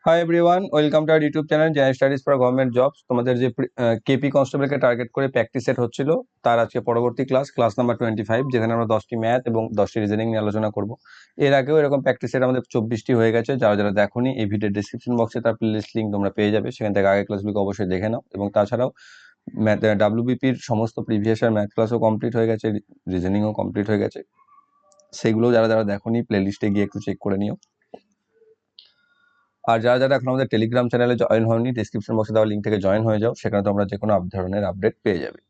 Hi everyone, welcome to our YouTube channel general studies for government jobs. তোমাদের যে KP কনস্টেবলকে target করে practice set হচ্ছিল তার আজকে পরবর্তী ক্লাস নাম্বার 25, যেখানে আমরা 10টি ম্যাথ এবং 10টি রিজনিং নিয়ে আলোচনা করব। এর আগেও এরকম প্র্যাকটিস সেট আমাদের 24টি হয়ে গেছে। যারা যারা দেখোনি, এই ভিডিওর ডিসক্রিপশন বক্সে তার প্লেলিস্ট লিঙ্ক তোমরা পেয়ে যাবে, সেখান থেকে আগের ক্লাসগুলোকে অবশ্যই দেখে নাও। এবং তাছাড়াও ম্যাথ ডাব্লিউবিপির সমস্ত প্রিভিয়াস ইয়ার ম্যাথ ক্লাসও কমপ্লিট হয়ে গেছে, রিজনিংও কমপ্লিট হয়ে গেছে। সেগুলো যারা যারা দেখোনি প্লেলিস্টে গিয়ে একটু চেক করে নিও। আর যারা যারা এখন আমাদের টেলিগ্রাম চ্যানেলে জয়েন হয়নি, ডিসক্রিপশন বক্সে দেওয়া লিঙ্ক থেকে জয়েন হয়ে যাও, সেখানে তোমরা যে কোনো ধরনের আপডেট পেয়ে যাবে।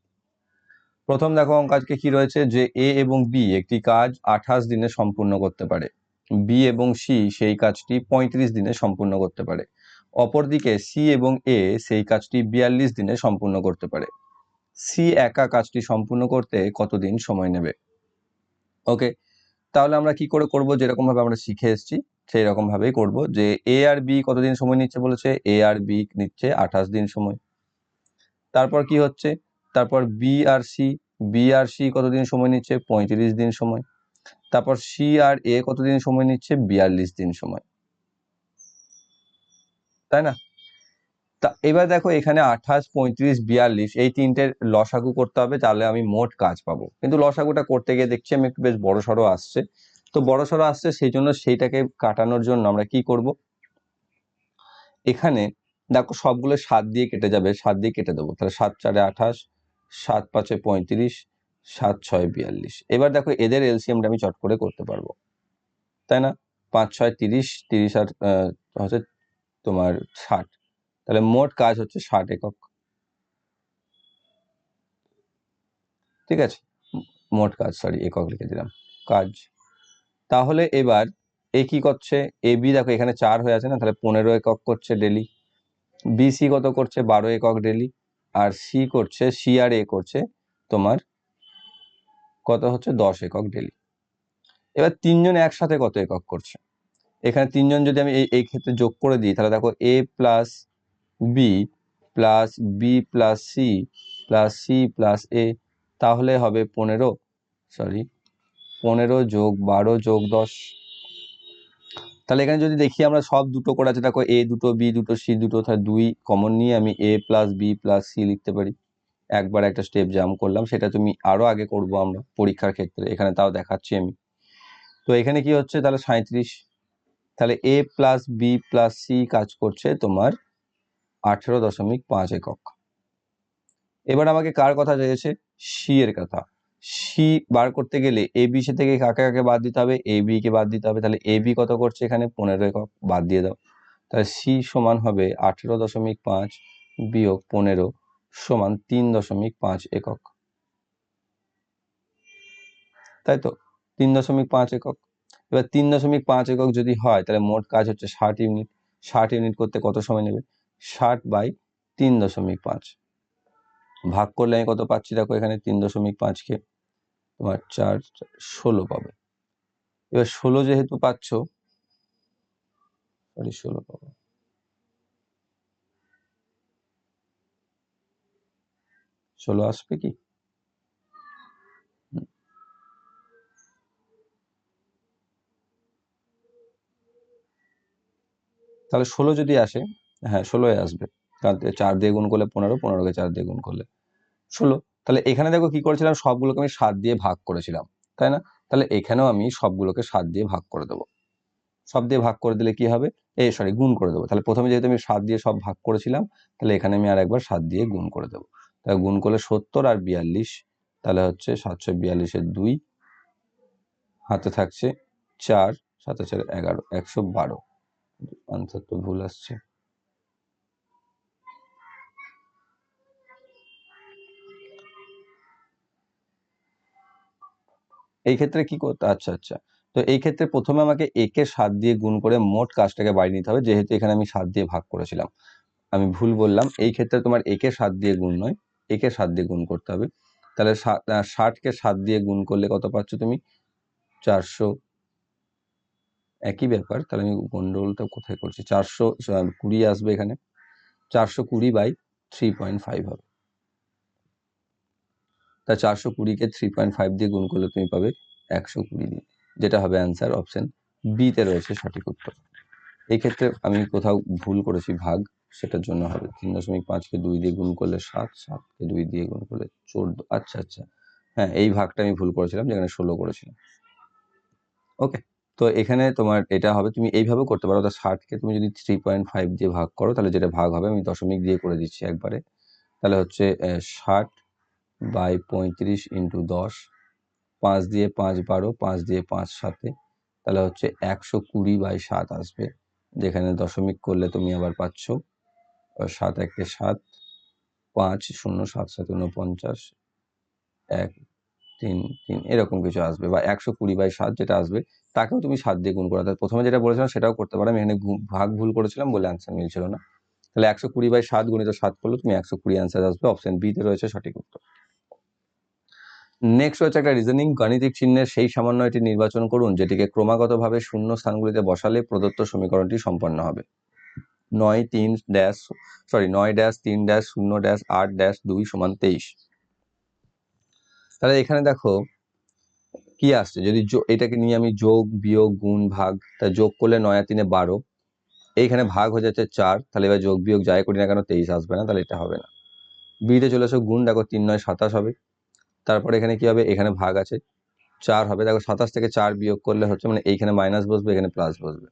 প্রথম দেখো অঙ্ক আজকে কি রয়েছে, যে এ এবং বি একটি কাজ 28 দিনে সম্পূর্ণ করতে পারে, বি এবং সি সেই কাজটি 35 দিনে সম্পূর্ণ করতে পারে। অপরদিকে সি এবং এ সেই কাজটি 42 দিনে সম্পূর্ণ করতে পারে। সি একা কাজটি সম্পূর্ণ করতে কতদিন সময় নেবে? ওকে, তাহলে আমরা কি করে করব, যেরকম ভাবে আমরা শিখে এসেছি সেই রকম ভাবেই করব। যে এ আর বি কতদিন সময় নিচ্ছে বলেছে, এ আর বি নিচ্ছে 28 দিন সময়। তারপর কি হচ্ছে, তারপর বি আর সি কতদিন সময় নিচ্ছে, 35 দিন সময়। তারপর সি আর এ কতদিন সময় নিচ্ছে, 42 দিন সময়, তাই না? তা এবার দেখো এখানে 28, 35, 42 এই তিনটের লসাগু করতে হবে, তাহলে আমি মোট কাজ পাবো। কিন্তু লসাগুটা করতে গিয়ে দেখছি আমি একটু বেশ বড়সড় আসছে। তো বড়সড় আসছে, সেই জন্য সেইটাকে কাটানোর জন্য আমরা কি করব, এখানে দেখো সবগুলো 7 দিয়ে কেটে যাবে, 7 দিয়ে কেটে দেবো। তাহলে 7 4 28, 7 5 35, 7 6 42। এবার দেখো এদের এলসিএমটা আমি চট করে করতে পারবো, তাই না? 5 6 30, 30 আর হচ্ছে তোমার 60। তাহলে মোট কাজ হচ্ছে 60 একক। ঠিক আছে, মোট কাজ, সরি একক লিখে দিলাম, কাজ। তাহলে এবার এ কি করছে, এ বি দেখো এখানে 4 হয়ে আছে না, তাহলে 15 একক করছে ডেলি। বিসি কত করছে, 12 একক ডেলি। আর সি আর এ করছে তোমার কত হচ্ছে, 10 একক ডেলি। এবার তিনজন একসাথে কত একক করছে, এখানে তিনজন যদি আমি এই ক্ষেত্রে যোগ করে দিই, তাহলে দেখো A plus B plus B plus C plus C plus A, তাহলে হবে 15 যোগ 12 যোগ 10। তাহলে এখানে যদি দেখি আমরা সব দুটো করে আছে, দেখো এ দুটো, বি দুটো, সি দুটো, তাহলে 2 কমন নিয়ে আমি এ প্লাস বি প্লাস সি লিখতে পারি। একবার একটা স্টেপ জাম্প করলাম, সেটা তুমি আরো আগে করব আমরা পরীক্ষার ক্ষেত্রে, এখানে তাও দেখাচ্ছি আমি। তো এখানে কি হচ্ছে, তাহলে 37। তাহলে এ প্লাস বি প্লাস সি কাজ করছে তোমার 18.5 একক। এবার আমাকে কার কথা চেয়েছে, সি এর কথা। সি বার করতে গেলে এ বি সি থেকে কাকে কাকে বাদ দিতে হবে, এ বি কে বাদ দিতে হবে। তাহলে এ বি কত করছে, এখানে 15 একক, বাদ দিয়ে দাও। তাহলে সি সমান হবে 18.5 বিয়োগ 15 সমান 3.5 একক, তাই তো? 3.5 একক। এবার 3.5 একক যদি হয়, তাহলে মোট কাজ হচ্ছে 60 ইউনিট। 60 ইউনিট করতে কত সময় নেবে, 60/3.5 ভাগ করলে আমি কত পাচ্ছি, দেখো এখানে 3.5কে তোমার 4 16 পাবে। এবার 16 যেহেতু পাচ্ছ, সরি 16 পাবো, ষোলো আসবে কি, তাহলে 16 যদি আসে, হ্যাঁ 16 আসবে, কারণ 4 দিয়ে গুণ করলে 15, 15কে 4 দিয়ে গুণ করলে 16। তাহলে এখানে দেখো কি করেছিলাম, সবগুলোকে আমি 7 দিয়ে ভাগ করেছিলাম, তাই না? তাহলে এখানেও আমি সবগুলোকে 7 দিয়ে ভাগ করে দেবো। সব দিয়ে ভাগ করে দিলে কি হবে, গুণ করে দেবো। তাহলে প্রথমে যেহেতু আমি 7 দিয়ে সব ভাগ করেছিলাম, তাহলে এখানে আমি আর একবার 7 দিয়ে গুণ করে দেবো। তাহলে গুণ করলে 70 আর 42, তাহলে হচ্ছে 742 2, হাতে থাকছে 4, 7 4 11, 112। আনসার তো ভুল আসছে। এই ক্ষেত্রে কি করতে, আচ্ছা আচ্ছা, তো এই ক্ষেত্রে প্রথমে আমাকে একে 7 দিয়ে গুণ করে মোট কাজটাকে বাড়িয়ে নিতে হবে, যেহেতু এখানে আমি 7 দিয়ে ভাগ করেছিলাম। আমি ভুল বললাম, এই ক্ষেত্রে তোমার একে 7 দিয়ে গুণ নয়, একে 7 দিয়ে গুণ করতে হবে। তাহলে 60কে 7 দিয়ে গুণ করলে কত পাচ্ছ তুমি, 400। একই ব্যাপার, তাহলে আমি গন্ডগোলটা কোথায় করছি, 420 আসবে এখানে, 420/3.5 হবে। তা 420কে 3.5 দিয়ে গুণ করলে তুমি পাবে 120 দিন, যেটা হবে অ্যান্সার অপশন বি তে রয়েছে সঠিক উত্তর। এই ক্ষেত্রে আমি কোথাও ভুল করেছি ভাগ, সেটার জন্য হবে 3.5কে 2 দিয়ে গুণ করলে 7, 7কে 2 দিয়ে গুণ করলে 14। আচ্ছা আচ্ছা, হ্যাঁ এই ভাগটা আমি ভুল করেছিলাম, যেখানে 16 করেছিলাম। ওকে, তো এখানে তোমার এটা হবে, তুমি এইভাবে করতে পারো। অর্থাৎ 60কে তুমি যদি 3.5 দিয়ে ভাগ করো, তাহলে যেটা ভাগ হবে, আমি দশমিক দিয়ে করে দিচ্ছি একবারে, তাহলে হচ্ছে 60/35 ইন্টু 10, 5 দিয়ে 5 12, 5 দিয়ে 5 7, তাহলে হচ্ছে 120/7 আসবে, যেখানে দশমিক করলে তুমি আবার পাচ্ছ 7 1 7, 5 0 7 7 49, 1 3 3 এরকম কিছু আসবে, বা 120/7 যেটা আসবে তাকেও তুমি 7 দিয়ে গুণ করো। অর্থাৎ প্রথমে যেটা বলেছিলাম সেটাও করতে পারো, আমি এখানে ভাগ ভুল করেছিলাম বলে অ্যান্সার মিলছিল না। তাহলে 120/7 গুণিত 7 করলে তুমি 120 অ্যান্সার আসবে। অপশন বি তে রয়েছে সঠিক উত্তর। নেক্সট হচ্ছে একটা রিজনিং, গাণিতিক চিহ্নের সেই সামান্যটি নির্বাচন করুন যেটিকে ক্রমাগতভাবে শূন্য স্থানগুলিতে বসালে প্রদত্ত সমীকরণটি সম্পন্ন হবে। 9-3-0-8-2 = 23। তাহলে এখানে দেখো কি আসছে, যদি এটাকে নিয়ে আমি যোগ বিয়োগ গুণ ভাগ, তা যোগ করলে 9 আর 3 12, এইখানে ভাগ হয়ে যাচ্ছে 4, তাহলে এবার যোগ বিয়োগ যাই করি না কেন 23 আসবে না, তাহলে এটা হবে না। বিতে চলে আসো গুণ, দেখো 3 9 27 হবে। তারপরে এখানে কি হবে, এখানে ভাগ আছে 4 হবে, দেখো 27 থেকে 4 বিয়োগ করলে হচ্ছে, মানে এইখানে মাইনাস বসবে, এখানে প্লাস বসবে,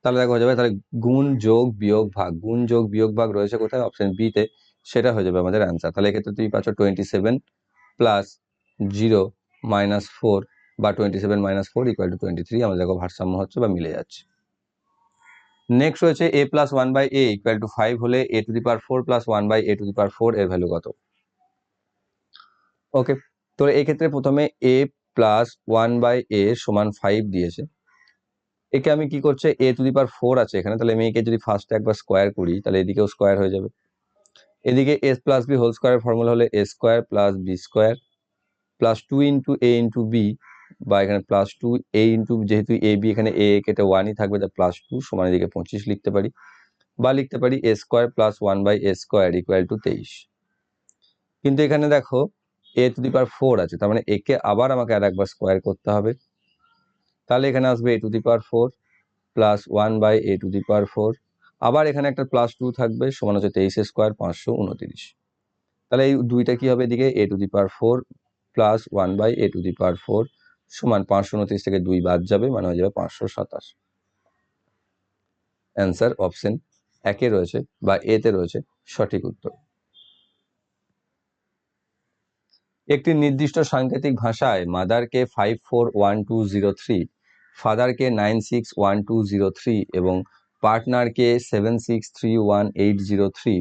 তাহলে দেখো হয়ে যাবে, তাহলে গুণ যোগ বিয়োগ ভাগ, গুণ যোগ বিয়োগ ভাগ রয়েছে কোথায়, অপশন বি তে, সেটা হয়ে যাবে আমাদের অ্যান্সার। তাহলে এক্ষেত্রে তুমি পাচ্ছ 27 প্লাস 0 মাইনাস 4, বা 27 মাইনাস 4 = 23, আমাদের দেখো ভারসাম্য হচ্ছে বা মিলে যাচ্ছে। নেক্সট হচ্ছে a + 1/a = 5 হলে a⁴ + 1/a⁴ এর ভ্যালু কত? ওকে, তো এই ক্ষেত্রে প্রথমে a + 1/a = 5 দিয়েছে। একে আমি কি করছে, a⁴ আছে এখানে, তাহলে আমি একে যদি ফার্স্টে একবার স্কোয়ার করি, তাহলে এদিকেও স্কোয়ার হয়ে যাবে। এদিকে a + b হোল স্কোয়ারের ফর্মুলা হলে a² + b² plus 2 into a into b, বা এখানে প্লাস 2 a ইন্টু, যেহেতু a b এখানে a কেটে 1ই থাকবে, তাই +2 সমান এদিকে 25 লিখতে পারি, বা লিখতে পারি a² + 1/a² = 23। কিন্তু এখানে দেখো a⁴ আছে, তার মানে একে আবার আমাকে আর একবার স্কোয়ার করতে হবে, তাহলে এখানে আসবে a⁴ প্লাস 1/a⁴, আবার এখানে একটা +2 থাকবে, সমান হচ্ছে 23² 529। তাহলে এই দুইটা কি হবে, এদিকে a⁴ প্লাস 1/a⁴ সমান 529 থেকে 2 বাদ যাবে, মানে হয়ে যাবে 527। অ্যান্সার অপশন একে রয়েছে বা এ তে রয়েছে সঠিক উত্তর। একটি নির্দিষ্ট সাংকেতিক ভাষায় মাদারকে 541203, ফাদারকে 961203 এবং পার্টনারকে 7631,803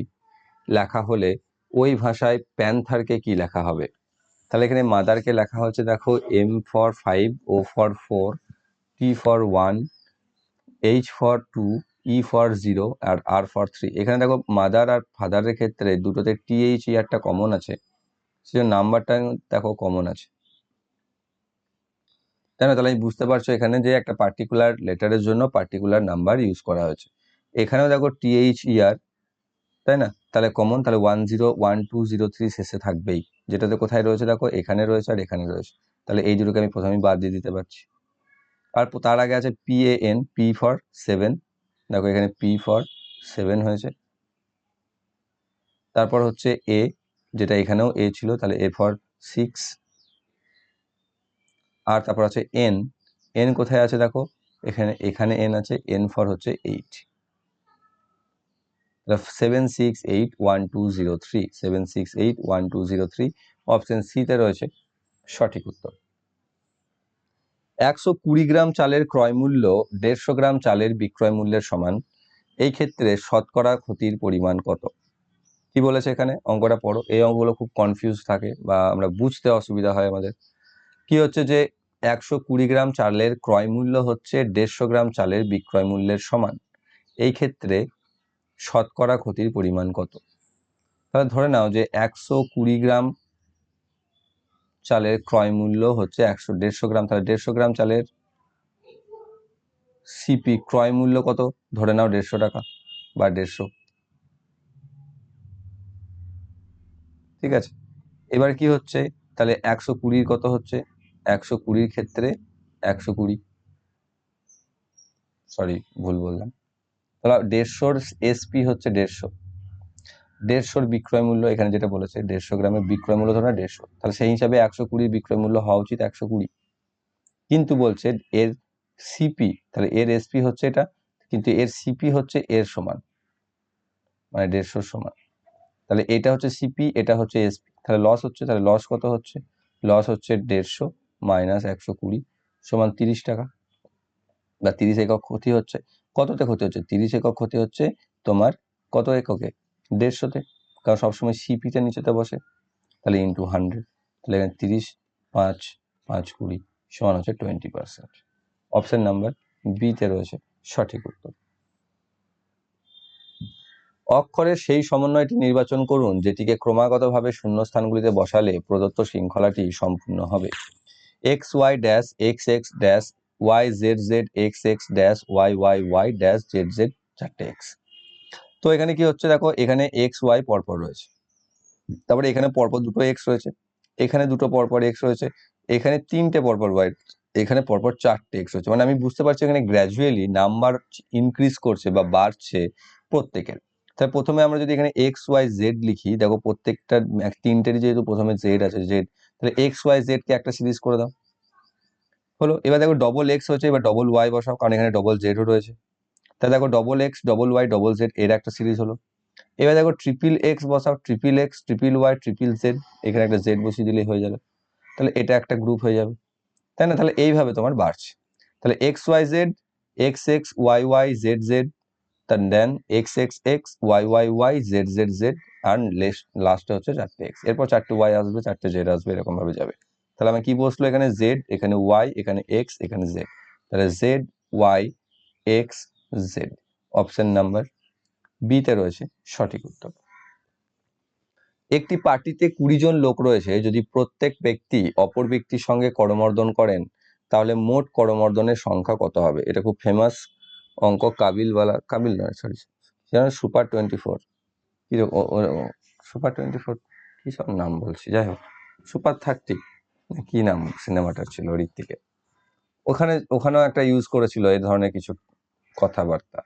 লেখা হলে ওই ভাষায় প্যান্থারকে কি লেখা হবে? তাহলে এখানে মাদারকে লেখা হচ্ছে, দেখো M for 5, O for 4, T for 1, H for 2, E for 0 R R for 3। এখানে দেখো মাদার আর ফাদারের ক্ষেত্রে দুটোতে THERটা কমন আছে, সেজন্য নাম্বারটা দেখো কমন আছে, তাই না? তাহলে আমি বুঝতে পারছো এখানে যে একটা পার্টিকুলার লেটারের জন্য পার্টিকুলার নাম্বার ইউজ করা হয়েছে। এখানেও দেখো THER, তাই না? তাহলে কমন, তাহলে 101203 শেষে থাকবেই, যেটাতে কোথায় রয়েছে দেখো এখানে রয়েছে আর এখানে রয়েছে, তাহলে এই দুটোকে আমি প্রথমেই বাদ দিয়ে দিতে পারছি। আর তার আগে আছে PAN, P ফর 7, দেখো এখানে P ফর 7 হয়েছে। তারপর হচ্ছে A, যেটা এখানেও A ছিল, তাহলে A ফর 6। আর তারপর আছে N, N কোথায় আছে দেখো এখানে N আছে, N ফর হচ্ছে 8। 76812003, 76812003 অপশন সি তে রয়েছে সঠিক উত্তর। 120 গ্রাম চালের ক্রয় মূল্য 150 গ্রাম চালের বিক্রয় মূল্যের সমান, এই ক্ষেত্রে শতকরা ক্ষতির পরিমাণ কত? কি বলেছে এখানে, অঙ্কটা পড়ো। এই অঙ্কগুলো খুব কনফিউজ থাকে বা আমরা বুঝতে অসুবিধা হয় আমাদের। কি হচ্ছে যে 120 গ্রাম চালের ক্রয় মূল্য হচ্ছে 150 গ্রাম চালের বিক্রয় মূল্যের সমান, এই ক্ষেত্রে শতকরা ক্ষতির পরিমাণ কত? তাহলে ধরে নাও যে 120 গ্রাম চালের ক্রয় মূল্য হচ্ছে 150 গ্রাম, তাহলে 150 গ্রাম চালের সিপি ক্রয় মূল্য কত? ধরে নাও 150 টাকা বা 150, ঠিক আছে। এবার কি হচ্ছে, তাহলে 120 কত হচ্ছে, 120 ক্ষেত্রে 120, সরি ভুল বললাম, তাহলে 150 এসপি হচ্ছে 150 বিক্রয় মূল্য, এখানে যেটা বলেছে 150 গ্রামের বিক্রয় মূল্য ধরো 150, তাহলে সেই হিসাবে 120 বিক্রয় মূল্য হওয়া উচিত 120, কিন্তু বলছে এর সিপি, তাহলে এর এসপি হচ্ছে এটা, কিন্তু এর সিপি হচ্ছে এর সমান, মানে 150 সমান, তাহলে এটা হচ্ছে সিপি, এটা হচ্ছে এসপি, তাহলে লস হচ্ছে, তাহলে লস কত হচ্ছে, লস হচ্ছে 150 মাইনাস 120 সমান 30 টাকা, বা 30 একক ক্ষতি হচ্ছে। কততে ক্ষতি হচ্ছে? 30 একক ক্ষতি হচ্ছে তোমার কত এককে? 150-তে, কারণ সবসময় সিপিতে নিচেতে বসে, তাহলে ইন্টু 100, তাহলে এখানে 30, 5, 5, 20 সমান হচ্ছে 20%। অপশন নাম্বার বিতে রয়েছে সঠিক উত্তর। অক্ষরের সেই সমন্বয়টি নির্বাচন করুন যেটিকে ক্রমাগতভাবে শূন্যস্থানগুলিতে বসালে প্রদত্ত শৃঙ্খলাটি সম্পূর্ণ হবে। X Y dash X X dash Y Z Z X X dash Y Y Y dash Z Z, চারটে এক্স। তো এখানে কি হচ্ছে দেখো, এখানে এক্স ওয়াই পরপর রয়েছে, তারপরে এখানে পরপর দুটো এক্স রয়েছে, এখানে দুটো পরপর এক্স রয়েছে, এখানে তিনটে পরপর ওয়াই, এখানে পরপর চারটে এক্স রয়েছে, মানে আমি বুঝতে পারছি এখানে গ্র্যাজুয়ালি নাম্বার ইনক্রিজ করছে বা বাড়ছে প্রত্যেকের। তাহলে প্রথমে আমরা যদি এখানে এক্স ওয়াই জেড লিখি, দেখো প্রত্যেকটা তিনটেরই যেহেতু প্রথমে জেড আছে জেড, তাহলে এক্স ওয়াই জেড কে একটা সিরিজ করে দাও, হলো। এবার দেখো ডবল এক্স হচ্ছে, এবার ডবল ওয়াই বসাও, কারণ এখানে ডবল জেডও রয়েছে, তাহলে দেখো double X double Y double Z এর একটা সিরিজ হলো। এবার দেখো ট্রিপল এক্স বসাও, triple X triple Y triple Z, এখানে একটা জেড বসিয়ে দিলেই হয়ে যাবে, তাহলে এটা একটা গ্রুপ হয়ে যাবে, তাই না? তাহলে এইভাবে তোমার বাড়ছে, তাহলে X Y Z X X Y Y Z Z, then X X X Y Y Y Z Z Z, আর লাস্টে হচ্ছে চারটে এক্স, এরপর চারটে ওয়াই আসবে, চারটে জেড আসবে, এরকম ভাবে যাবে। তাহলে আমি কি বসলো, এখানে জেড, এখানে ওয়াই, এখানে এক্স, এখানে জেড, তাহলে Z Y X Z, option number বিতে রয়েছে সঠিক উত্তর। একটি পার্টিতে 20 জন লোক রয়েছে, যদি প্রত্যেক ব্যক্তি অপর ব্যক্তির সঙ্গে করমর্দন করেন তাহলে মোট করমর্দনের সংখ্যা কত হবে? এটা খুব ফেমাস অঙ্ক, কাবিল নয় সরি, সুপার 24, কি সুপার 24 কি সব নাম বলছি, যাই হোক সুপার 30 কি নাম সিনেমাটা ছিল ঋত্বিকের, ওখানেও একটা ইউজ করেছিল এই ধরনের কিছু কথাবার্তা।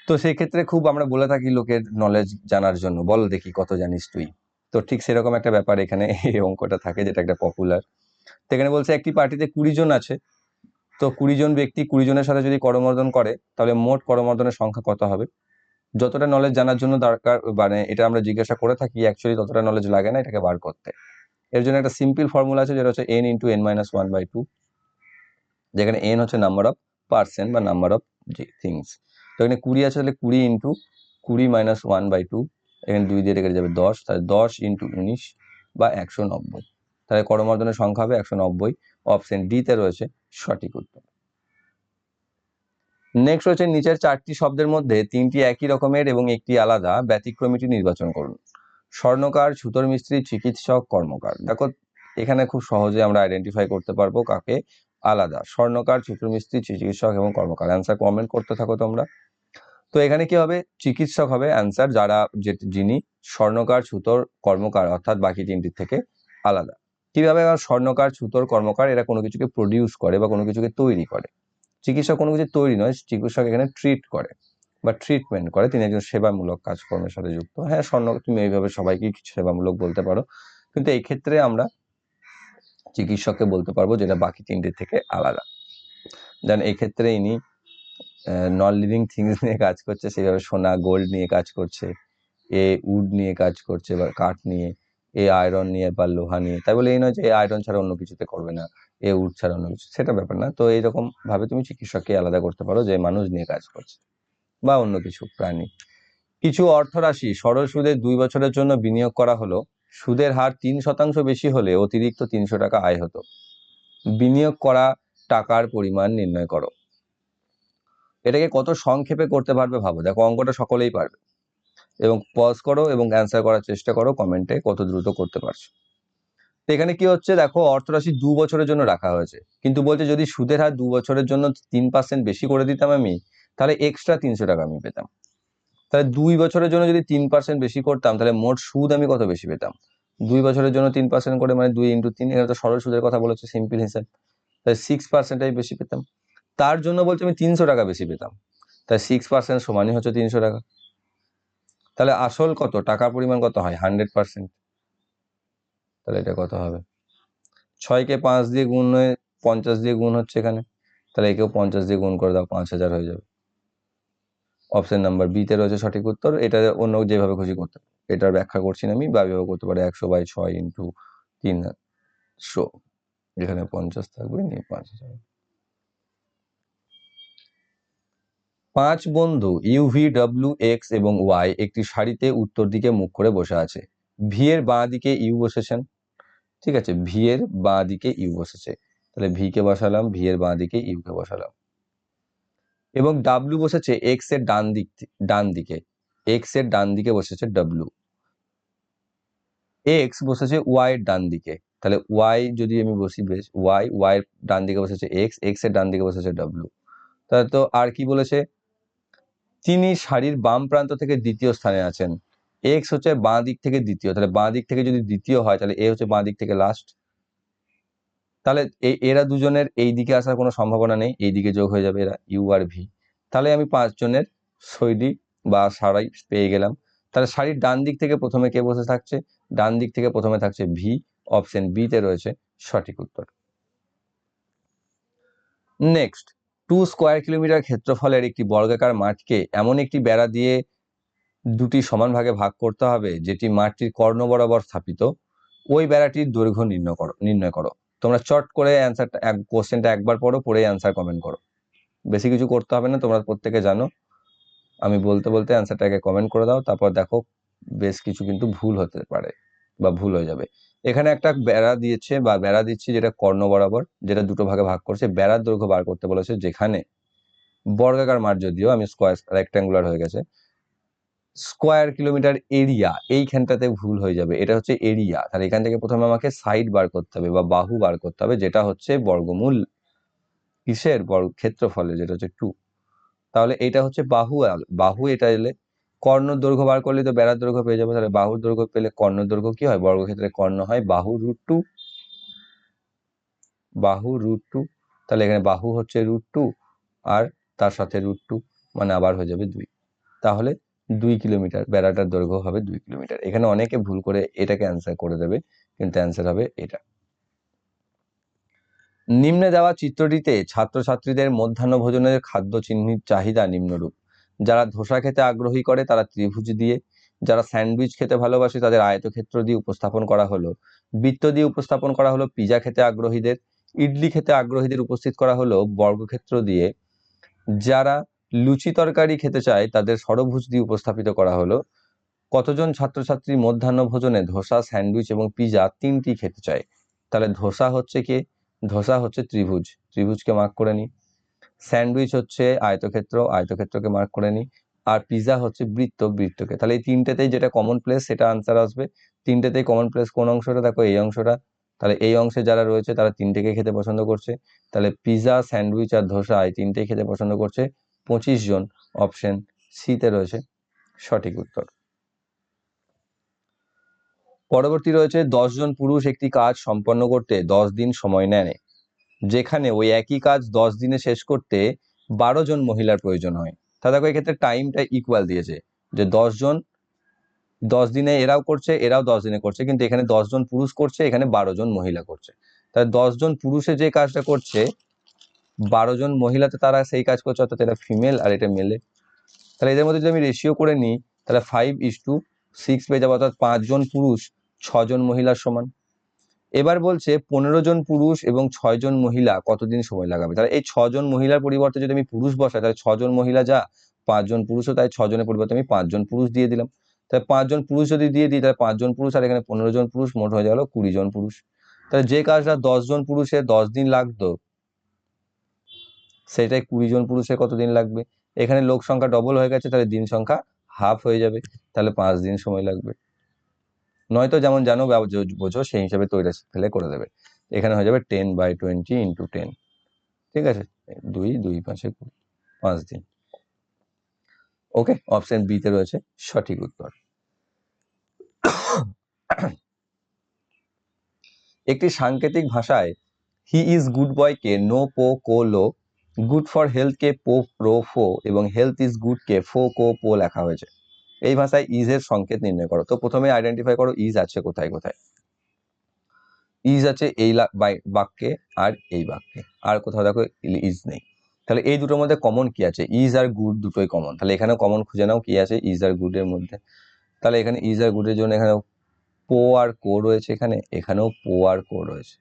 তো সেই ক্ষেত্রে খুব আমরা বলে থাকি লোকের নলেজ জানার জন্য, বল দেখি কত জানিস তুই, তো ঠিক সেরকম একটা ব্যাপার এখানে এই অঙ্কটা থাকে, যেটা একটা পপুলার। তো এখানে বলছে একটি পার্টিতে 20 জন আছে, তো 20 জন ব্যক্তি 20 জনের সাথে যদি করমর্দন করে তাহলে মোট করমর্দনের সংখ্যা কত হবে? যতটা নলেজ জানার জন্য দরকার, মানে এটা আমরা জিজ্ঞাসা করে থাকি, অ্যাকচুয়ালি ততটা নলেজ লাগে না এটাকে বার করতে। এর জন্য একটা সিম্পল ফর্মুলা আছে, যেটা হচ্ছে n ইন্টু n মাইনাস 1/2, যেখানে n হচ্ছে নাম্বার অফ পার্সেন্ট বা নাম্বার অফ থিংস। তো এখানে 20 আছে, তাহলে 20 ইন্টু 20 মাইনাস 1/2, এখানে 2 দিয়ে রেখে যাবে 10, তাহলে 10 ইন্টু 19 বা 190, তাহলে করমর্দনের সংখ্যা হবে 190, অপশন ডি তে রয়েছে সঠিক উত্তর। নেক্সট হচ্ছে নিচের 4টি শব্দের মধ্যে 3টি একই রকমের এবং একটি আলাদা, ব্যতিক্রমীটি নির্বাচন করুন। স্বর্ণকার, ছুতোর মিস্ত্রি, চিকিৎসক, কর্মকার। দেখো এখানে খুব সহজে আমরা আইডেন্টিফাই করতে পারবো কাকে আলাদা, স্বর্ণকার, ছুতোর মিস্ত্রি, চিকিৎসক এবং কর্মকার। অ্যান্সার কমেন্ট করতে থাকো তোমরা। তো এখানে কি হবে, চিকিৎসক হবে অ্যান্সার, যারা যিনি স্বর্ণকার, ছুতোর, কর্মকার অর্থাৎ বাকি তিনটির থেকে আলাদা। কিভাবে? স্বর্ণকার, ছুতোর, কর্মকার এরা কোনো কিছুকে প্রডিউস করে বা কোনো কিছুকে তৈরি করে, চিকিৎসক কোনো কিছু তৈরি নয়, চিকিৎসক এখানে ট্রিট করে বা ট্রিটমেন্ট করে, তিনি একজন সেবামূলক কাজকর্মের সাথে যুক্ত। হ্যাঁ, তুমি এইভাবে সবাইকে সেবামূলক বলতে পারো, কিন্তু এই ক্ষেত্রে আমরা চিকিৎসককে বলতে পারবো যেটা বাকি তিনটির থেকে আলাদা। দেন এই ক্ষেত্রে ইনি নন লিভিং থিংস নিয়ে কাজ করছে, সেইভাবে সোনা গোল্ড নিয়ে কাজ করছে, এ উড নিয়ে কাজ করছে বা কাঠ নিয়ে, এ আয়রন নিয়ে বা লোহা নিয়ে, তাই বলে এই নয় যে এ আয়রন ছাড়া অন্য কিছুতে করবে না, এ উড ছাড়া অন্য কিছু, সেটা ব্যাপার না। তো এইরকম ভাবে তুমি চিকিৎসককে আলাদা করতে পারো যে মানুষ নিয়ে কাজ করছে বা অন্য কিছু প্রাণী। কিছু অর্থরাশি সরল সুদে 2 বছরের জন্য বিনিয়োগ করা হলো, সুদের হার 3% বেশি হলে অতিরিক্ত 300 টাকা আয় হতো। বিনিয়োগ করা টাকার পরিমাণ নির্ণয় করো। এটাকে কত সংক্ষেপে করতে পারবে ভাবো, দেখো অঙ্কটা সকলেই পারবে, এবং পজ করো এবং অ্যান্সার করার চেষ্টা করো কমেন্টে কত দ্রুত করতে পারছো। তো এখানে কি হচ্ছে দেখো, অর্থরাশি 2 বছরের জন্য রাখা হয়েছে, কিন্তু বলছে যদি সুদের হার 2 বছরের জন্য 3% বেশি করে দিতাম আমি, তাহলে এক্সট্রা 300 টাকা আমি পেতাম। তাহলে 2 বছরের জন্য যদি 3% বেশি করতাম, তাহলে মোট সুদ আমি কত বেশি পেতাম? 2 বছরের জন্য 3% করে মানে 2 ইন্টু 3, এখানে তো সরল সুদের কথা বলেছে, সিম্পল হিসাব, তাহলে 6% আমি বেশি পেতাম। তার জন্য বলছে আমি 300 টাকা বেশি পেতাম, তাই 6% সমানই হচ্ছে 300 টাকা। তাহলে আসল কত, টাকার পরিমাণ কত হয় 100%। তাহলে এটা কত হবে, 6কে 5 দিয়ে গুণ হয়ে 50 দিয়ে গুণ হচ্ছে এখানে, তাহলে একেও 50 দিয়ে গুণ করে দাও, 5000 হয়ে যাবে। অপশন নাম্বার বিতে রয়েছে সঠিক উত্তর। এটা অন্য যেভাবে খুশি করতে পারে, এটার ব্যাখ্যা করছি না আমি, বা এভাবে করতে পারে 100/6 ইন্টু 300, এখানে 50 থাকবে, নিয়ে 5000। 5 বন্ধু ইউভি, ডব্লিউ, এক্স এবং ওয়াই একটি সারিতে উত্তর দিকে মুখ করে বসে আছে। ভি এর বাঁ দিকে ইউ বসেছেন, ঠিক আছে, ভি এর বাঁ দিকে ইউ বসেছে, তাহলে ভি কে বসালাম, ভি এর বাঁ দিকে ইউ কে বসালাম। এবং ডাব্লিউ বসেছে এক্স এর ডান দিকে, এক্স এর ডান দিকে বসেছে ডাব্লিউ। এক্স বসেছে ওয়াই এর ডান দিকে, তাহলে ওয়াই যদি আমি বসি, বেশ, ওয়াই এর ডান দিকে বসেছে এক্স, এক্স এর ডান দিকে বসেছে ডাব্লিউ। তাহলে তো আর কি বলেছে, তিনি সারির বাম প্রান্ত থেকে দ্বিতীয় স্থানে আছেন। এক্স হচ্ছে বাঁ দিক থেকে দ্বিতীয়, তাহলে বাঁ দিক থেকে যদি দ্বিতীয় হয় তাহলে এ হচ্ছে বাঁ দিক থেকে লাস্ট। তাহলে এরা দুজনের এই দিকে আসার কোনো সম্ভাবনা নেই, এই দিকে যোগ হয়ে যাবে এরা, ইউ আর ভি। তাহলে আমি 5 জনের শৈলী বা সারাই পেয়ে গেলাম। তাহলে সারির ডান দিক থেকে প্রথমে কে বসে থাকছে, ডান দিক থেকে প্রথমে থাকছে ভি, অপশন বি তে রয়েছে সঠিক উত্তর। নেক্সট, 2 স্কোয়ার কিলোমিটার ক্ষেত্রফলের একটি বর্গাকার মাঠকে এমন একটি বেড়া দিয়ে দুটি সমান ভাগে ভাগ করতে হবে যেটি মাঠটির কর্ণ বরাবর স্থাপিত। ওই বেড়াটির দৈর্ঘ্য নির্ণয় করো। তোমরা চট করে অ্যান্সারটা, কোশ্চেনটা একবার পড়ো, পড়ে অ্যান্সার কমেন্ট করো। বেশি কিছু করতে হবে না, তোমরা প্রত্যেকে জানো। আমি বলতে বলতে অ্যান্সারটাকে কমেন্ট করে দাও, তারপর দেখো বেশ কিছু কিন্তু ভুল হতে পারে বা ভুল হয়ে যাবে। এখানে একটা বেড়া দিয়েছে বা বেড়া দিচ্ছি যেটা কর্ণ বরাবর, যেটা দুটো ভাগে ভাগ করছে, বেড়ার দৈর্ঘ্য বার করতে বলেছে, যেখানে বর্গাকার মাঠ, যদিও আমি স্কোয়ার রেক্ট্যাঙ্গুলার হয়ে গেছে, স্কোয়ার কিলোমিটার এরিয়া, এইখানটাতে ভুল হয়ে যাবে, এটা হচ্ছে এরিয়া। তাহলে এখান থেকে প্রথমে আমাকে সাইড বার করতে হবে বা বাহু বার করতে হবে, যেটা হচ্ছে বর্গমূল কিসের, ক্ষেত্রফলে, যেটা হচ্ছে 2। তাহলে এটা হচ্ছে বাহু, বাহু এটা এলে কর্ণ দৈর্ঘ্য বার করলে তো বেড়ার দৈর্ঘ্য পেয়ে যাবে। তাহলে বাহুর দৈর্ঘ্য পেলে কর্ণ দৈর্ঘ্য কি হয়, বর্গক্ষেত্রে কর্ণ হয় বাহু √2, বাহু √2। তাহলে এখানে বাহু হচ্ছে √2 আর তার সাথে √2, মানে আবার হয়ে যাবে 2। তাহলে 2 কিলোমিটার, বেড়াটার দৈর্ঘ্য হবে 2 কিলোমিটার। এখানে অনেকে ভুল করে এটাকে অ্যান্সার করে দেবে, কিন্তু অ্যান্সার হবে এটা। নিম্নে দেওয়া চিত্রটিতে ছাত্রছাত্রীদের মধ্যাহ্ন ভোজনের খাদ্য চিহ্নিত চাহিদা নিম্নরূপ। যারা ধোসা খেতে আগ্রহী করে তারা ত্রিভুজ দিয়ে, যারা স্যান্ডউইচ খেতে ভালোবাসে তাদের আয়তক্ষেত্র দিয়ে উপস্থাপন করা হলো, বৃত্ত দিয়ে উপস্থাপন করা হলো পিজা খেতে আগ্রহীদের, ইডলি খেতে আগ্রহীদের উপস্থিত করা হলো বর্গক্ষেত্র দিয়ে, যারা লুচি তরকারি খেতে চায় তাদের ষড়ভুজ দিয়ে উপস্থাপিত করা হলো। কতজন ছাত্রছাত্রী মধ্যাহ্ন ভোজনে ধোসা, স্যান্ডউইচ এবং পিজা তিনটি খেতে চায়। তাহলে ধোসা হচ্ছে কি, ধোসা হচ্ছে ত্রিভুজ, ত্রিভুজকে মার্ক করে নিই। স্যান্ডউইচ হচ্ছে আয়তক্ষেত্র, আয়তক্ষেত্রকে মার্ক করে নিই। আর পিজা হচ্ছে বৃত্ত, বৃত্তকে। তাহলে এই তিনটেতেই যেটা কমন প্লেস সেটা আনসার আসবে। তিনটেতেই কমন প্লেস কোন অংশটা, দেখো এই অংশটা। তাহলে এই অংশে যারা রয়েছে তারা তিনটেকে খেতে পছন্দ করছে। তাহলে পিজা, স্যান্ডউইচ আর ধোসা এই তিনটেই খেতে পছন্দ করছে 25 জন, অপশন সিতে রয়েছে সঠিক উত্তর। পরবর্তী রয়েছে 10 জন পুরুষ একটি কাজ সম্পন্ন করতে 10 দিন সময় নেয়, যেখানে ওই একই কাজ 10 দিনে শেষ করতে 12 জন মহিলার প্রয়োজন হয়। তা দেখো এক্ষেত্রে টাইমটা ইকুয়াল দিয়েছে, যে 10 জন 10 দিনে এরাও করছে, এরাও 10 দিনে করছে, কিন্তু এখানে 10 জন পুরুষ করছে, এখানে 12 জন মহিলা করছে। তাহলে 10 জন পুরুষে যে কাজটা করছে 12 জন মহিলাতে তারা সেই কাজ করছে, অর্থাৎ এটা ফিমেল আর এটা মেলে। তাহলে এদের মধ্যে যদি আমি রেশিও করে নিই তাহলে 5:6 পেয়ে যাবো, অর্থাৎ 5 জন পুরুষ 6 জন মহিলার সমান। এবার বলছে 15 জন পুরুষ এবং 6 জন মহিলা কতদিন সময় লাগাবে। তাহলে এই 6 জন মহিলার পরিবর্তে যদি আমি পুরুষ বসাই, তাহলে 6 জন মহিলা যা, 5 জন পুরুষও তাই, 6 জনের পরিবর্তে আমি 5 জন পুরুষ দিয়ে দিলাম। তাহলে 5 জন পুরুষ যদি দিয়ে দিই তাহলে 5 জন পুরুষ আর এখানে 15 জন পুরুষ, মোট হয়ে গেল 20 জন পুরুষ। তাহলে যে কাজটা 10 জন পুরুষের 10 দিন লাগতো, সেটাই 20 জন পুরুষের কতদিন লাগবে। এখানে লোক সংখ্যা ডবল হয়ে গেছে, তাহলে দিন সংখ্যা হাফ হয়ে যাবে, তাহলে 5 দিন সময় লাগবে। নয়তো যেমন জানো বোঝো সেই হিসাবে তৈরি ফেলে করে দেবে। এখানে হয়ে যাবে 10/20 × 10, ঠিক আছে, 2 5 5 দিন। ওকে, অপশন বি তে রয়েছে সঠিক উত্তর। একটি সাংকেতিক ভাষায় হি ইজ গুড বয়কে নো পো কো লো গুড ফর হেলথ কে পো প্রো ফো এবং হেলথ ইজ গুড কে ফো কো পো লেখা হয়েছে। এই ভাষায় ইজ এর সংকেত নির্ণয় করো। তো প্রথমে আইডেন্টিফাই করো ইজ আছে কোথায় কোথায়। ইজ আছে এই বাক্যে আর এই বাক্যে, আর কোথাও দেখো ইজ নেই। তাহলে এই দুটোর মধ্যে কমন কি আছে? ইজ আর গুড দুটোই কমন। তাহলে এখানে কমন খুঁজে নাও কি আছে ইজ আর গুড এর মধ্যে। তাহলে এখানে ইজ আর গুডের জন্য এখানে পো আর কো রয়েছে, এখানেও পো আর কো রয়েছে।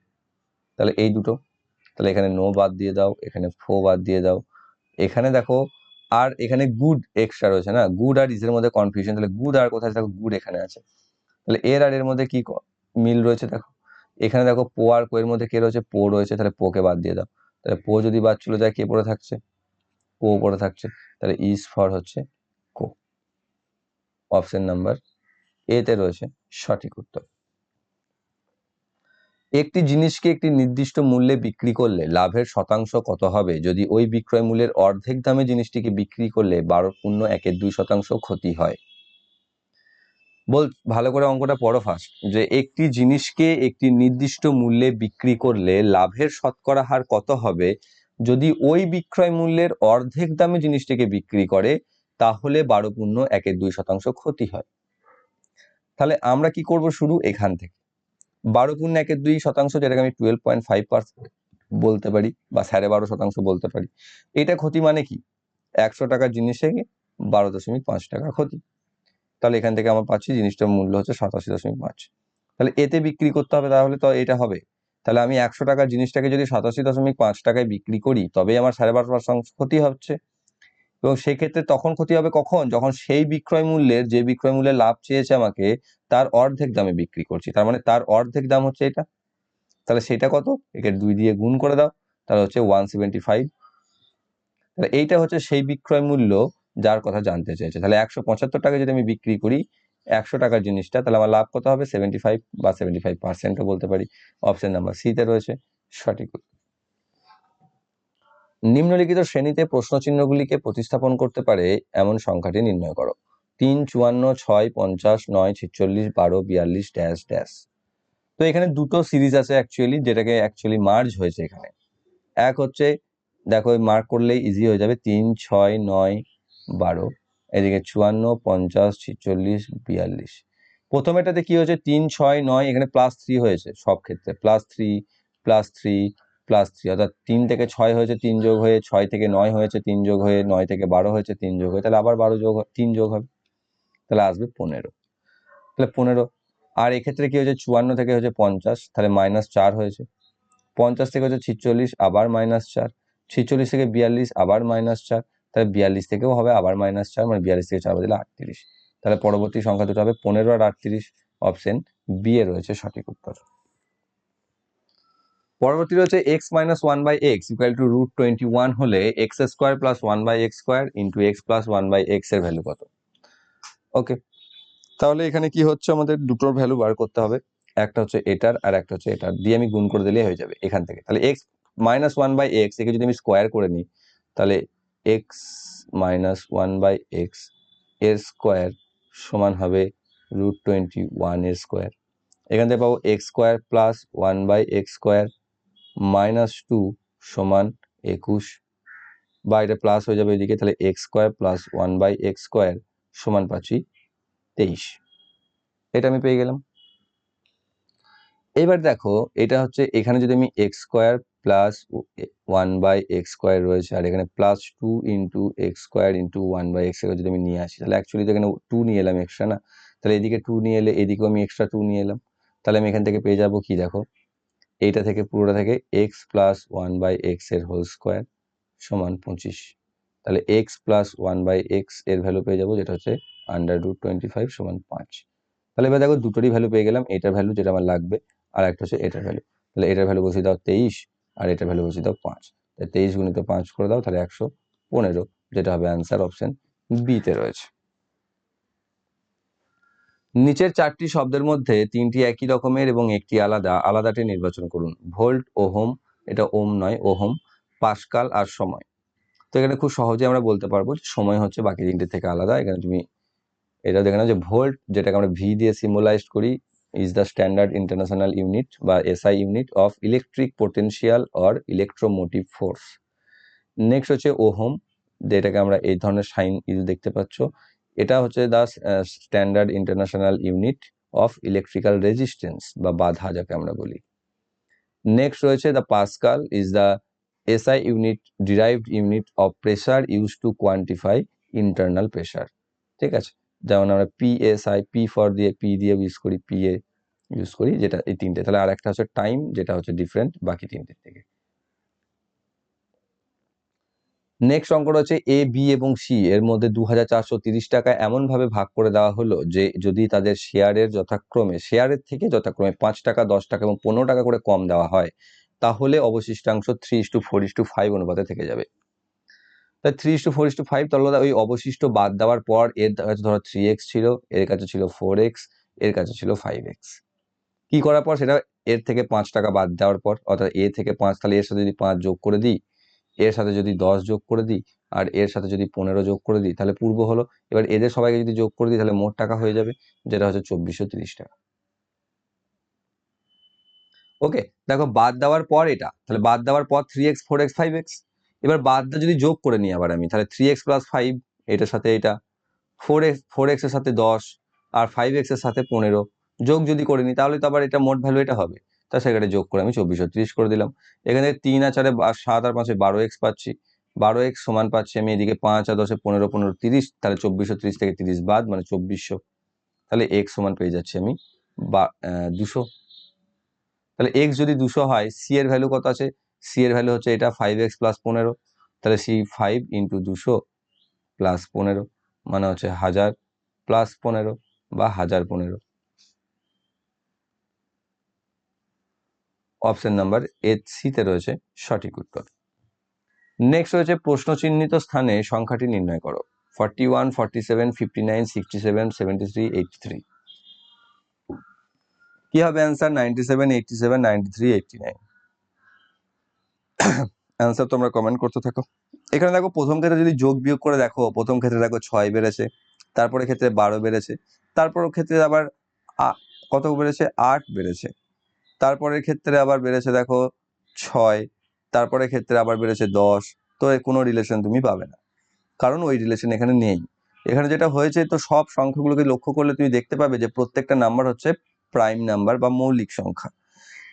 তাহলে এই দুটো, তাহলে এখানে নো বাদ দিয়ে দাও, এখানে ফো বাদ দিয়ে দাও। এখানে দেখো আর এখানে গুড এক্সট্রা রয়েছে না, গুড আর ইজের মধ্যে কনফিউশন। তাহলে গুড আর কোথায়? দেখো গুড এখানে আছে। তাহলে এর আর এর মধ্যে কি মিল রয়েছে দেখো, এখানে দেখো পো আর কো এর মধ্যে কে রয়েছে? পো রয়েছে। তাহলে পোকে বাদ দিয়ে দাও। তাহলে পো যদি বাদ চলে যায় কে পড়ে থাকছে? কো পড়ে থাকছে। তাহলে ইজ ফর হচ্ছে কো। অপশন নাম্বার এ তে রয়েছে সঠিক উত্তর। একটি জিনিসকে একটি নির্দিষ্ট মূল্যে বিক্রি করলে লাভের শতাংশ কত হবে যদি ওই বিক্রয় মূল্যের অর্ধেক দামে জিনিসটিকে বিক্রি করলে 12.1/2 ক্ষতি হয়? ভালো করে অঙ্কটা পড়ো ফার্স্ট, যে একটি জিনিসকে একটি নির্দিষ্ট মূল্যে বিক্রি করলে লাভের শতকরা হার কত হবে যদি ওই বিক্রয় মূল্যের অর্ধেক দামে জিনিসটিকে বিক্রি করে, তাহলে 12.1/2 ক্ষতি হয়। তাহলে আমরা কি করব? শুরু এখান থেকে 12.1/2, যেটাকে আমি 12.5% বলতে পারি বা 12.5% বলতে পারি। এটা ক্ষতি মানে কি? 100 টাকার জিনিসে 12.5 টাকা ক্ষতি। তাহলে এখান থেকে আমার পাচ্ছি জিনিসটার মূল্য হচ্ছে 87.5। তাহলে এতে বিক্রি করতে হবে, তাহলে তো এটা হবে। তাহলে আমি 100 টাকার জিনিসটাকে যদি 87.5 টাকায় বিক্রি করি তবেই আমার 12.5% ক্ষতি হচ্ছে। এবং সেক্ষেত্রে তখন ক্ষতি হবে কখন? যখন সেই বিক্রয় মূল্যের, যে বিক্রয় মূল্যে লাভ চেয়েছে আমাকে, তার অর্ধেক দামে বিক্রি করছি। তার মানে তার অর্ধেক দাম হচ্ছে এটা। তাহলে সেটা কত? একে 2 দিয়ে গুণ করে দাও, তাহলে হচ্ছে 175। তাহলে এইটা হচ্ছে সেই বিক্রয় মূল্য যার কথা জানতে চেয়েছে। তাহলে 175 টাকা যদি আমি বিক্রি করি 100 টাকার জিনিসটা, তাহলে আমার লাভ কত হবে? 75 বা 75%ও বলতে পারি। অপশন নাম্বার সি তে রয়েছে সঠিক উত্তর। নিম্নলিখিত শ্রেণীতে প্রশ্নচিহ্নগুলিকে প্রতিস্থাপন করতে পারে এমন সংখ্যাটি নির্ণয় করো। 3, 54, 6, 50, 9, 46, 12, 42 ড্যাশ ড্যাশ। তো এখানে দুটো সিরিজ আছে অ্যাকচুয়ালি, যেটাকে অ্যাকচুয়ালি মার্জ হয়েছে এখানে। এক হচ্ছে দেখো মার্ক করলেই ইজি হয়ে যাবে, 3, 6, 9, 12, এদিকে 54, 50, 46, 42। প্রথমেটাতে কি হয়েছে? 3, 6, 9, এখানে +3 হয়েছে সব ক্ষেত্রে, +3 +3 +3, অর্থাৎ 3 থেকে 6 হয়েছে 3 যোগ হয়ে, 6 থেকে 9 হয়েছে 3 যোগ হয়ে, 9 থেকে 12 হয়েছে 3 যোগ হয়ে, তাহলে আবার 3 যোগ হবে, তাহলে আসবে 15। তাহলে 15। আর এক্ষেত্রে কি হয়েছে? 54 থেকে হয়েছে 50, তাহলে -4 হয়েছে। 50 থেকে হচ্ছে 46, আবার -4। 46 থেকে 42, আবার -4। তাহলে 42 থেকেও হবে আবার -4, মানে 42 থেকে 4 বাদ দিলে 38। তাহলে পরবর্তী সংখ্যা দুটো হবে 15 আর 38। অপশন বি এ রয়েছে সঠিক উত্তর। পরবর্তী রয়েছে x - 1/x = √21 হলে x² + 1/x² × x + 1/x এর ভ্যালু কত? ওকে, তাহলে এখানে কি হচ্ছে? আমাদের দুটোর ভ্যালু বার করতে হবে। একটা হচ্ছে এটার আর একটা হচ্ছে এটার, দিয়ে আমি গুণ করে দিলেই হয়ে যাবে এখান থেকে। তাহলে x - 1/x একে যদি আমি স্কোয়ার করে নিই, তাহলে x - 1/x এর স্কোয়ার সমান হবে √21 এর স্কোয়ার। এখান থেকে পাবো x² + 1/x² -2 সমান 21, বা এটা প্লাস হয়ে যাবে এদিকে, তাহলে x² + 1/x² সমান পাচ্ছি 23। এটা আমি পেয়ে গেলাম। এবার দেখো এটা হচ্ছে, এখানে যদি আমি x² + 1/x² রয়েছে আর এখানে +2 × x² × 1/x যদি আমি নিয়ে আসি, তাহলে অ্যাকচুয়ালি তো এখানে 2 নিয়ে এলাম এক্সট্রা না, তাহলে এদিকে 2 নিয়ে এলে এদিকেও আমি এক্সট্রা 2 নিয়ে এলাম। তাহলে আমি এখান থেকে পেয়ে যাবো কি? দেখো এইটা থেকে পুরোটা থেকে x + 1/x এর হোল স্কোয়ার সমান 25। তাহলে x + 1/x এর ভ্যালু পেয়ে যাবো, যেটা হচ্ছে √25 সমান 5। তাহলে এবার দেখো দুটোরই ভ্যালু পেয়ে গেলাম, এটার ভ্যালু যেটা আমার লাগবে, আর একটা হচ্ছে এটার ভ্যালু। তাহলে এটার ভ্যালু বসিয়ে দাও 23 আর এটার ভ্যালু বসিয়ে দাও 5। তাহলে 23 × 5 করে দাও, তাহলে 115, যেটা হবে অ্যান্সার অপশন বি তে রয়েছে। নিচের 4টি শব্দের মধ্যে 3টি একই রকমের এবং একটি আলাদা, আলাদাটি নির্বাচন করুন। ভোল্ট, ওহম, এটা ওম নয় ওহম, পাস্কাল আর সময়। তো এখানে খুব সহজে আমরা বলতে পারবো সময় হচ্ছে বাকি 3টে থেকে আলাদা। এখানে তুমি এটা দেখে নাও যে ভোল্ট, যেটাকে আমরা ভি দিয়ে সিম্বলাইজ করি, is the standard international unit বা SI unit of electric potential or electromotive force. Next হচ্ছে ওহম, যেটাকে আমরা এই ধরনের সাইন দেখতে পাচ্ছ। এটা হচ্ছে the standard international unit of electrical resistance বা বাধা, যাকে আমরা বলি। নেক্সট রয়েছে the pascal is the SI unit, derived unit of pressure use to quantify internal pressure. ঠিক আছে, যেমন আমরা পিএসআই, পি ফর দিয়ে পি দিয়ে ইউজ করি, পিএ ইউজ করি, যেটা এই তিনটে। তাহলে আর একটা হচ্ছে টাইম, যেটা হচ্ছে ডিফারেন্ট বাকি তিনটের থেকে। নেক্সট অঙ্কটা হচ্ছে এ, বি এবং সি এর মধ্যে 2430 টাকা এমন ভাবে ভাগ করে দেওয়া হলো যে যদি তাদের শেয়ারের থেকে যথাক্রমে 5 টাকা, 10 টাকা এবং 15 টাকা করে কম দেওয়া হয়, তাহলে অবশিষ্টাংশ 3:4:5 অনুপাতে থেকে যাবে। তাই 3:4:5, তাহলে ওই অবশিষ্ট বাদ দেওয়ার পর এর কাছে ধরো 3x ছিল, এর কাছে ছিল 4x, এর কাছে ছিল 5x। কি করার পর সেটা এর থেকে 5 টাকা বাদ দেওয়ার পর, অর্থাৎ এ থেকে 5, তাহলে এর সাথে যদি 5 যোগ করে দিই, এর সাথে যদি 10 যোগ করে দিই, আর এর সাথে যদি 15 যোগ করে দিই, তাহলে পূর্ব হলো। এবার এদের সবাইকে যদি যোগ করে দিই, তাহলে মোট টাকা হয়ে যাবে, যেটা হচ্ছে 2430 টাকা। ওকে, দেখো বাদ দেওয়ার পর এটা, তাহলে বাদ দেওয়ার পর 3x, 4x, 5x। এবার বাদটা যদি যোগ করে নিই আবার আমি, তাহলে 3x + 5, এটার সাথে এটা 4x এর সাথে 10, আর 5x এর সাথে 15 যোগ যদি করে নিই, তাহলে তো আবার এটা মোট ভ্যালু এটা হবে। তা সেখানে যোগ করে আমি 2430 করে দিলাম। এখানে 3 আর 4 7 আর 5 12x পাচ্ছি। 12x সমান পাচ্ছি আমি এদিকে 5 আর 10 15, 15 30, তাহলে 2430 থেকে 30 বাদ, মানে 2400। তাহলে x সমান পেয়ে যাচ্ছি আমি 200। তাহলে x যদি 200 হয়, c এর ভ্যালু কত আছে? c এর ভ্যালু হচ্ছে এটা 5x + 15। তাহলে c 5 × 200 + 15, মানে হচ্ছে 1000 + 15 বা 1015। অপশন নাম্বার এ, সিতে রয়েছে সঠিক উত্তর। নেক্সট রয়েছে প্রশ্ন চিহ্নিত স্থানে সংখ্যাটি নির্ণয় করো। 41, 47, 59, 67, 73, 83। কি হবে অ্যান্সার? 97, 87, 93, 89। অ্যান্সার তোমরা কমেন্ট করতে থাকো। এখানে দেখো প্রথম ক্ষেত্রে যদি যোগ বিয়োগ করে দেখো, প্রথম ক্ষেত্রে দেখো 6 বেড়েছে, তারপরে ক্ষেত্রে 12 বেড়েছে, তারপর ক্ষেত্রে আবার কত বেড়েছে? 8 বেড়েছে, তারপরের ক্ষেত্রে আবার বেড়েছে দেখো 6, তারপরে ক্ষেত্রে আবার বেড়েছে 10। তো এর কোনো রিলেশন তুমি পাবে না, কারণ ওই রিলেশন এখানে নেই। এখানে যেটা হয়েছে, তো সব সংখ্যাগুলোকে লক্ষ্য করলে তুমি দেখতে পাবে যে প্রত্যেকটা নাম্বার হচ্ছে প্রাইম নাম্বার বা মৌলিক সংখ্যা।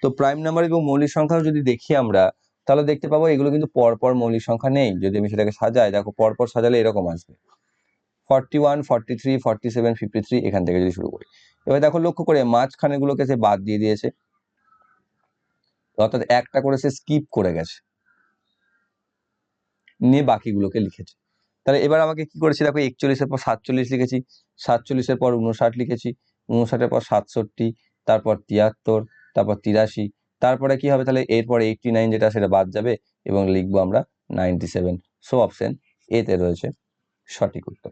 তো প্রাইম নাম্বার এবং মৌলিক সংখ্যাও যদি দেখি আমরা, তাহলে দেখতে পাবো এগুলো কিন্তু পরপর মৌলিক সংখ্যা নেই। যদি আমি সেটাকে সাজাই, দেখো পরপর সাজালে এরকম আসবে 41, 43, 47, 53, এখান থেকে যদি শুরু করি। এবার দেখো লক্ষ্য করে মাঝখানে গুলোকে সে বাদ দিয়ে দিয়েছে, অর্থাৎ একটা করে সে স্কিপ করে গেছে, নিয়ে বাকিগুলোকে লিখেছে। তাহলে এবার আমাকে কি করেছি, দেখো 41-এর পর 47 লিখেছি, 47-এর পর 59 লিখেছি, 59-এর পর 67, তারপর 73, তারপর 83, তারপরে কি হবে? তাহলে এরপর 89 যেটা, সেটা বাদ যাবে এবং লিখবো আমরা 97। সো অপশন এতে রয়েছে সঠিক উত্তর।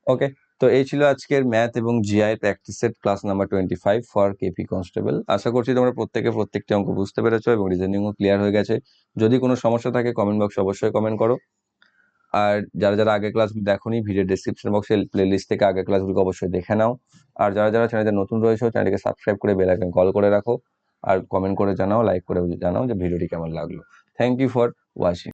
ওকে, তো এই ছিল আজকের ম্যাথ এবং GI practice set class number 25 for KP constable. আশা করছি তোমরা প্রত্যেকটি অঙ্ক বুঝতে পেরেছো এবং রিজনিংও ক্লিয়ার হয়ে গেছে। যদি কোনো সমস্যা থাকে কমেন্ট বক্সে অবশ্যই কমেন্ট করো। আর যারা আগের ক্লাসগুলো দেখোনি, ভিডিও ডেসক্রিপশন বক্সে প্লেলিস্ট থেকে আগের ক্লাসগুলো অবশ্যই দেখে নাও। আর যারা চ্যানেলে নতুন রয়েছে, চ্যানেলটিকে সাবস্ক্রাইব করে বেল আইকন কল করে রাখো। আর কমেন্ট করে জানাও, লাইক করে জানাও যে ভিডিওটি কেমন লাগলো। Thank you for watching.